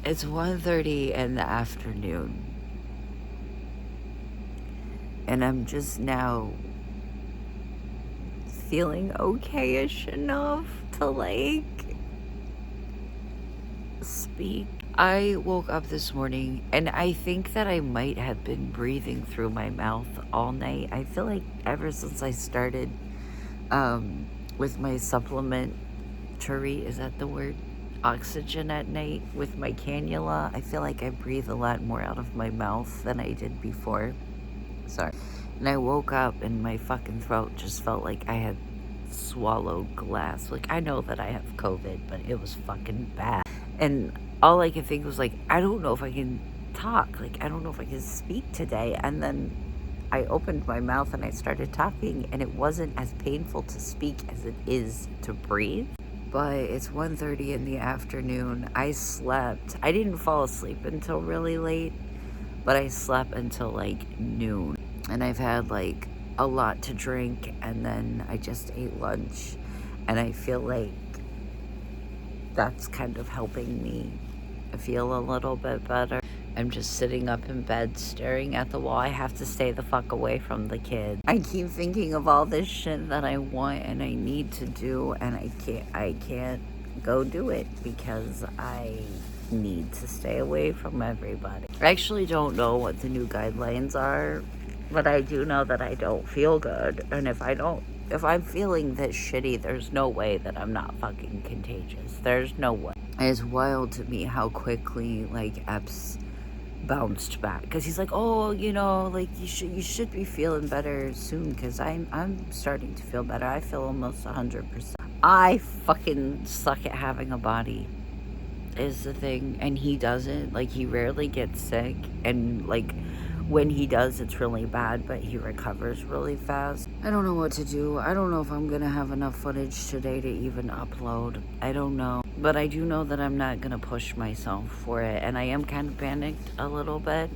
It's 1:30 in the afternoon. And I'm just now feeling okay-ish enough to, like, speak. I woke up this morning, and I think that I might have been breathing through my mouth all night. I feel like ever since I started with my supplementary, is that the word? Oxygen at night with my cannula, I feel like I breathe a lot more out of my mouth than I did before. Sorry. And I woke up and my fucking throat just felt like I had swallowed glass. Like, I know that I have COVID, but it was fucking bad. And all I could think was, like, I don't know if I can talk. Like, I don't know if I can speak today. And then I opened my mouth and I started talking, and it wasn't as painful to speak as it is to breathe. But it's 1:30 in the afternoon. I slept. I didn't fall asleep until really late, but I slept until like noon. And I've had like a lot to drink, and then I just ate lunch. And I feel like that's kind of helping me feel a little bit better. I'm just sitting up in bed staring at the wall. I have to stay the fuck away from the kids. I keep thinking of all this shit that I want and I need to do, and I can't go do it because I need to stay away from everybody. I actually don't know what the new guidelines are, but I do know that I don't feel good. And if I'm feeling this shitty, there's no way that I'm not fucking contagious. There's no way. It's wild to me how quickly like Epps bounced back, because he's like, oh, you know, like you should be feeling better soon, because I'm starting to feel better. I feel almost 100%. I fucking suck at having a body is the thing, and he doesn't. Like, he rarely gets sick, and like when he does, it's really bad, but he recovers really fast. I don't know what to do. I don't know if I'm gonna have enough footage today to even upload. I don't know. But I do know that I'm not gonna push myself for it. And I am kind of panicked a little bit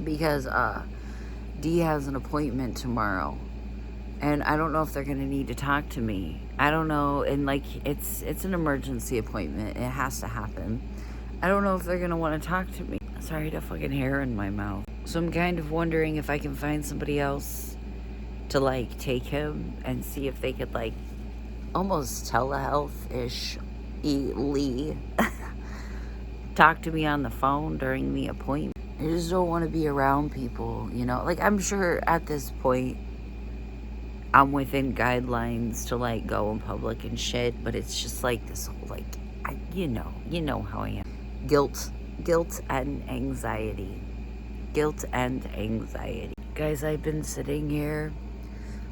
because Dee has an appointment tomorrow. And I don't know if they're gonna need to talk to me. I don't know. And like, it's an emergency appointment. It has to happen. I don't know if they're gonna want to talk to me. Sorry, to fucking hair in my mouth. So I'm kind of wondering if I can find somebody else to like take him and see if they could like almost telehealth-ish Lee talk to me on the phone during the appointment. I just don't want to be around people, you know? Like, I'm sure at this point I'm within guidelines to like go in public and shit, but it's just like this whole like, you know how I am. Guilt and anxiety. Guys, I've been sitting here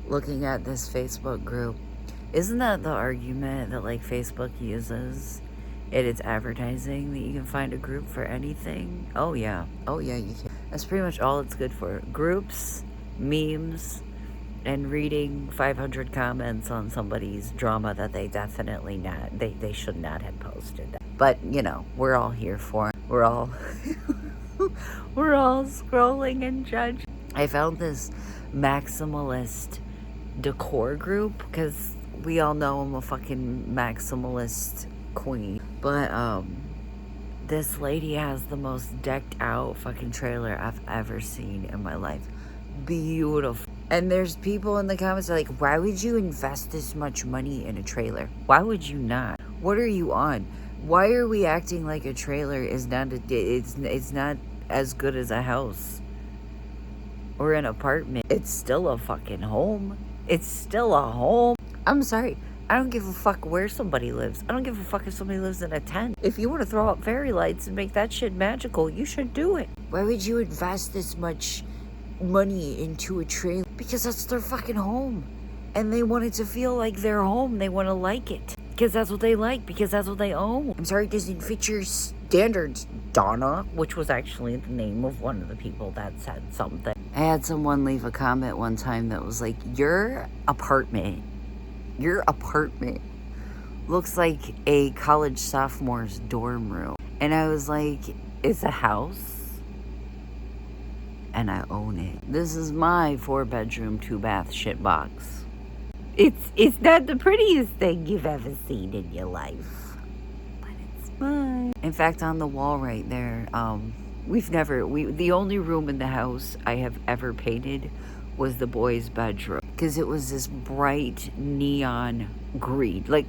looking at this Facebook group. Isn't that the argument that like Facebook uses in its advertising, that you can find a group for anything? Oh yeah, you can. That's pretty much all it's good for. Groups, memes, and reading 500 comments on somebody's drama that they definitely they should not have posted that. But you know, we're all here for it. We're all scrolling and judging. I found this maximalist decor group because we all know I'm a fucking maximalist queen. But this lady has the most decked out fucking trailer I've ever seen in my life. Beautiful. And there's people in the comments that are like, why would you invest this much money in a trailer? Why would you not? What are you on? Why are we acting like a trailer is not it's not as good as a house or an apartment? It's still a fucking home. It's still a home. I'm sorry. I don't give a fuck where somebody lives. I don't give a fuck if somebody lives in a tent. If you want to throw up fairy lights and make that shit magical, you should do it. Why would you invest this much money into a trailer? Because that's their fucking home. And they want it to feel like their home. They want to like it. Because that's what they like. Because that's what they own. I'm sorry, it doesn't fit your standards, Donna. Which was actually the name of one of the people that said something. I had someone leave a comment one time that was like, your apartment looks like a college sophomore's dorm room. And I was like, it's a house and I own it. This is my 4-bedroom, 2-bath shit box. It's not the prettiest thing you've ever seen in your life, but it's fine. In fact, on the wall right there, the only room in the house I have ever painted was the boys' bedroom because it was this bright neon green, like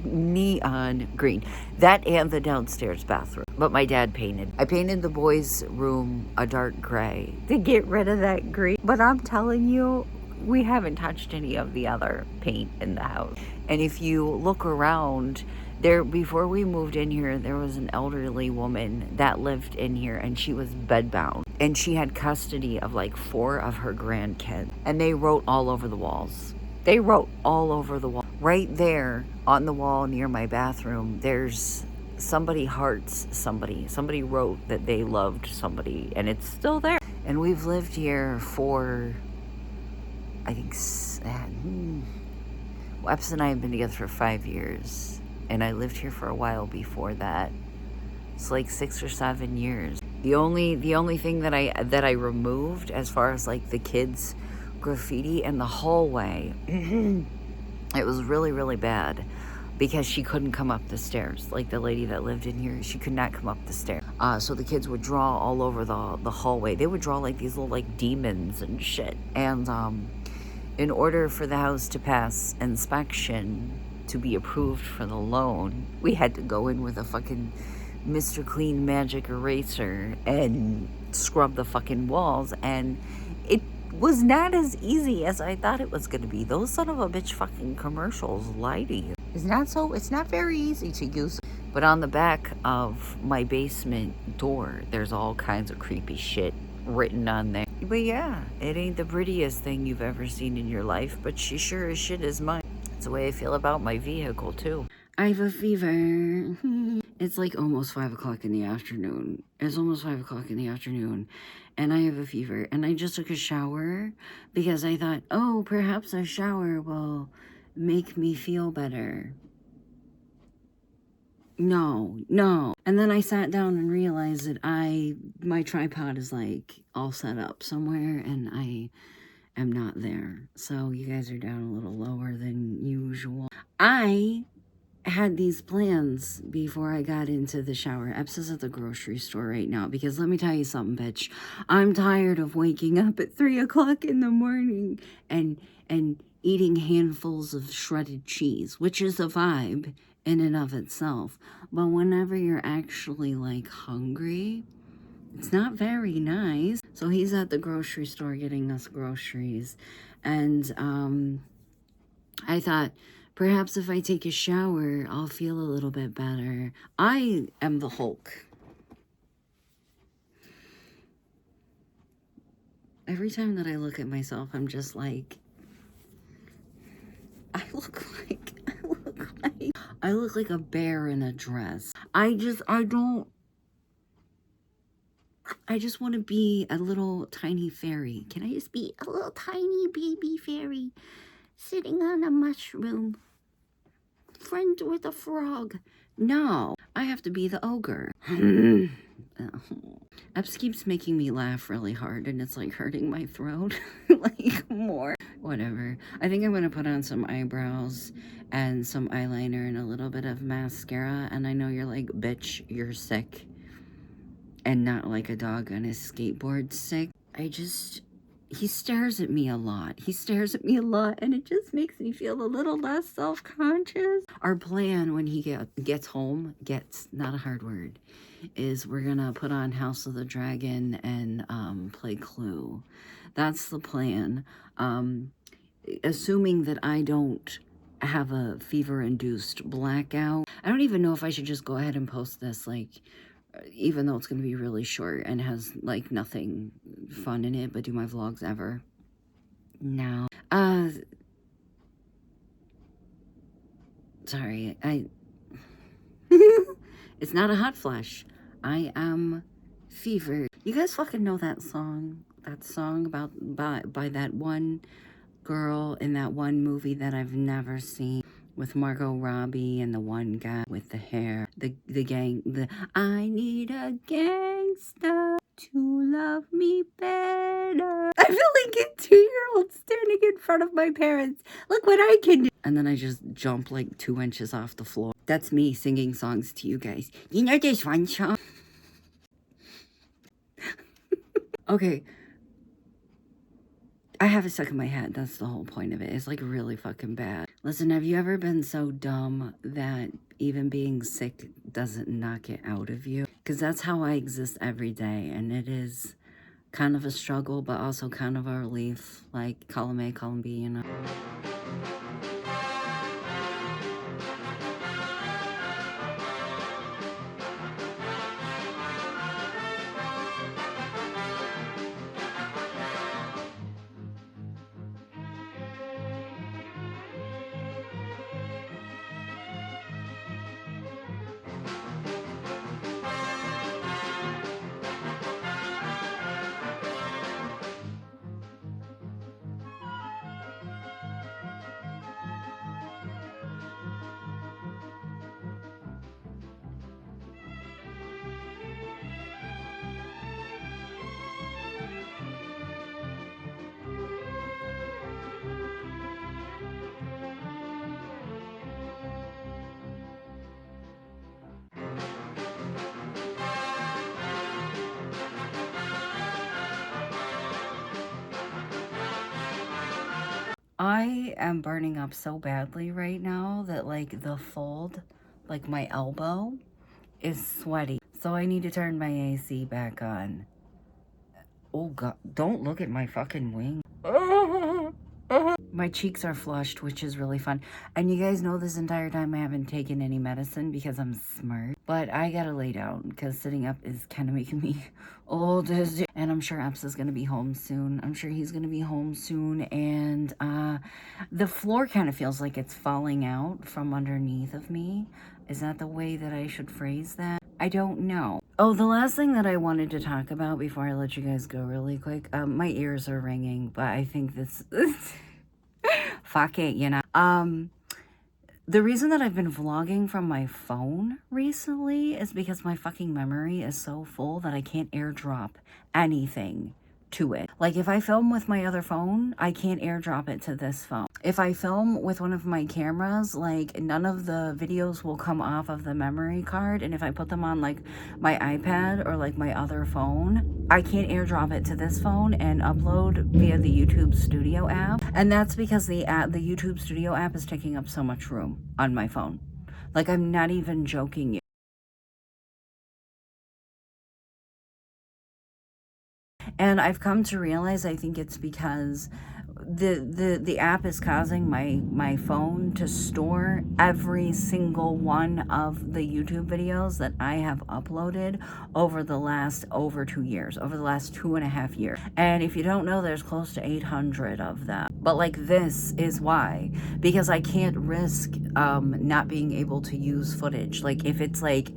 neon green. That and the downstairs bathroom. But my dad painted. I painted the boys' room a dark gray to get rid of that green. But I'm telling you, we haven't touched any of the other paint in the house. And if you look around, there, before we moved in here, there was an elderly woman that lived in here, and she was bedbound. And she had custody of like 4 of her grandkids. And they wrote all over the walls. They wrote all over the wall. Right there on the wall near my bathroom, there's somebody hearts somebody. Somebody wrote that they loved somebody, and it's still there. And we've lived here for, I think, Epps and I have been together for 5 years, and I lived here for a while before that. It's like 6 or 7 years. The only thing that I removed as far as like the kids' graffiti in the hallway, it was really, really bad because she couldn't come up the stairs. Like the lady that lived in here, she could not come up the stairs. So the kids would draw all over the hallway. They would draw like these little like demons and shit. And in order for the house to pass inspection to be approved for the loan, we had to go in with a fucking Mr. Clean magic eraser and scrub the fucking walls, and it was not as easy as I thought it was going to be. Those son of a bitch fucking commercials lie to you. It's not very easy to use. But on the back of my basement door, there's all kinds of creepy shit written on there. But yeah, it ain't the prettiest thing you've ever seen in your life, but she sure as shit is mine. It's the way I feel about my vehicle too. I have a fever. It's like almost 5 o'clock in the afternoon. It's almost 5 o'clock in the afternoon, and I have a fever. And I just took a shower because I thought, oh, perhaps a shower will make me feel better. No. And then I sat down and realized that my tripod is like all set up somewhere, and I am not there. So you guys are down a little lower than usual. I had these plans before I got into the shower. Epps is at the grocery store right now because let me tell you something, bitch. I'm tired of waking up at 3 o'clock in the morning and eating handfuls of shredded cheese, which is a vibe in and of itself. But whenever you're actually like hungry, it's not very nice. So he's at the grocery store getting us groceries. And I thought, perhaps if I take a shower, I'll feel a little bit better. I am the Hulk. Every time that I look at myself, I'm just like, I look like a bear in a dress. I just want to be a little tiny fairy. Can I just be a little tiny baby fairy sitting on a mushroom? Friend with a frog. No, I have to be the ogre. Epps keeps making me laugh really hard, and it's like hurting my throat. Like more. Whatever. I think I'm going to put on some eyebrows and some eyeliner and a little bit of mascara. And I know you're like, bitch, you're sick. And not like a dog on his skateboard sick. He stares at me a lot. And it just makes me feel a little less self-conscious. Our plan when he gets home, not a hard word, is we're gonna put on House of the Dragon and play Clue. That's the plan. Assuming that I don't have a fever-induced blackout. I don't even know if I should just go ahead and post this, like, even though it's going to be really short and has like nothing fun in it, but do my vlogs ever? No. Sorry, it's not a hot flash. I am fevered. You guys fucking know that song? That song by that one girl in that one movie that I've never seen, with Margot Robbie and the one guy with the hair, the gang, I need a gangsta. to love me better. I feel like a 2-year-old standing in front of my parents. Look what I can do. And then I just jump like 2 inches off the floor. That's me singing songs to you guys. You know this one song? Okay. I have it stuck in my head. That's the whole point of it. It's like really fucking bad. Listen, have you ever been so dumb that even being sick doesn't knock it out of you? Because that's how I exist every day. And it is kind of a struggle, but also kind of a relief. Like column A, column B, you know? I am burning up so badly right now that like the fold, like my elbow, is sweaty. So I need to turn my AC back on. Oh god, don't look at my fucking wing. My cheeks are flushed, which is really fun. And you guys know this entire time I haven't taken any medicine because I'm smart. But I gotta lay down because sitting up is kind of making me old. And I'm sure Epps is gonna be home soon. I'm sure he's gonna be home soon. And the floor kind of feels like it's falling out from underneath of me. Is that the way that I should phrase that? I don't know. Oh, the last thing that I wanted to talk about before I let you guys go really quick. My ears are ringing, but I think this... fuck it, you know. The reason that I've been vlogging from my phone recently is because my fucking memory is so full that I can't airdrop anything to it. Like if I film with my other phone, I can't airdrop it to this phone. If I film with one of my cameras, like none of the videos will come off of the memory card. And if I put them on like my iPad or like my other phone, I can't airdrop it to this phone and upload via the YouTube Studio app. And that's because the YouTube Studio app is taking up so much room on my phone. Like I'm not even joking you. And I've come to realize I think it's because the app is causing my phone to store every single one of the YouTube videos that I have uploaded over the last over 2 years, over the last 2.5 years. And if you don't know, there's close to 800 of them. But like this is why, because I can't risk not being able to use footage. Like if it's like,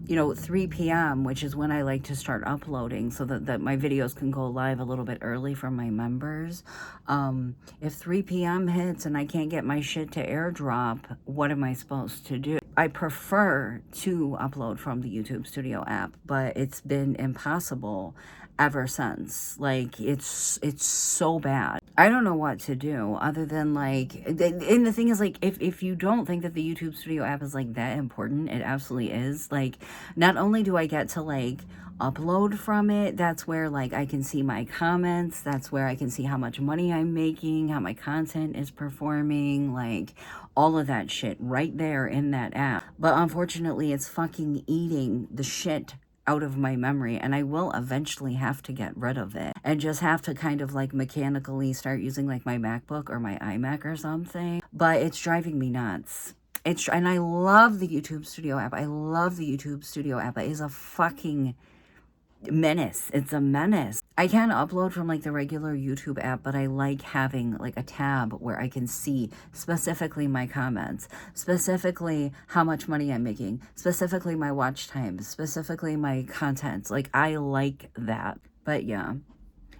you know, 3 p.m., which is when I like to start uploading so that my videos can go live a little bit early for my members. If 3 p.m. hits and I can't get my shit to airdrop, what am I supposed to do? I prefer to upload from the YouTube Studio app, but it's been impossible ever since. Like it's so bad. I don't know what to do other than like, and the thing is like, if you don't think that the YouTube Studio app is like that important, it absolutely is. Like, not only do I get to like upload from it, that's where like I can see my comments, that's where I can see how much money I'm making, how my content is performing, like all of that shit right there in that app. But unfortunately, it's fucking eating the shit out of my memory, and I will eventually have to get rid of it and just have to kind of like mechanically start using like my MacBook or my iMac or something. But it's driving me nuts. And I love the YouTube Studio app. I love the YouTube Studio app. It is a fucking menace. It's a menace. I can upload from like the regular YouTube app, but I like having like a tab where I can see specifically my comments, specifically how much money I'm making, specifically my watch time, specifically my contents. Like I like that. But yeah,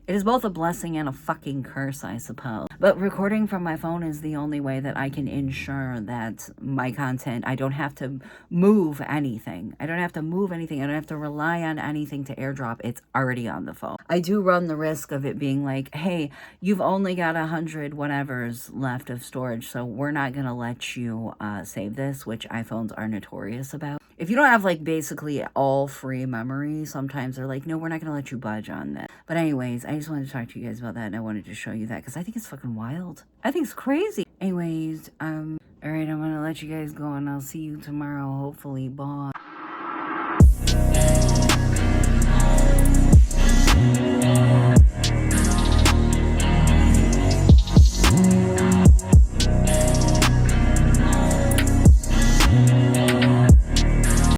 It is both a blessing and a fucking curse, I suppose. But recording from my phone is the only way that I can ensure that my content, I don't have to move anything. I don't have to move anything. I don't have to rely on anything to airdrop. It's already on the phone. I do run the risk of it being like, hey, you've only got 100 whatever's left of storage, so we're not going to let you save this, which iPhones are notorious about. If you don't have like basically all free memory, sometimes they're like, no, we're not going to let you budge on that. But anyways, I just wanted to talk to you guys about that, and I wanted to show you that because I think it's fucking wild. I think it's crazy. Anyways, all right, I'm going to let you guys go, and I'll see you tomorrow, hopefully. Bye.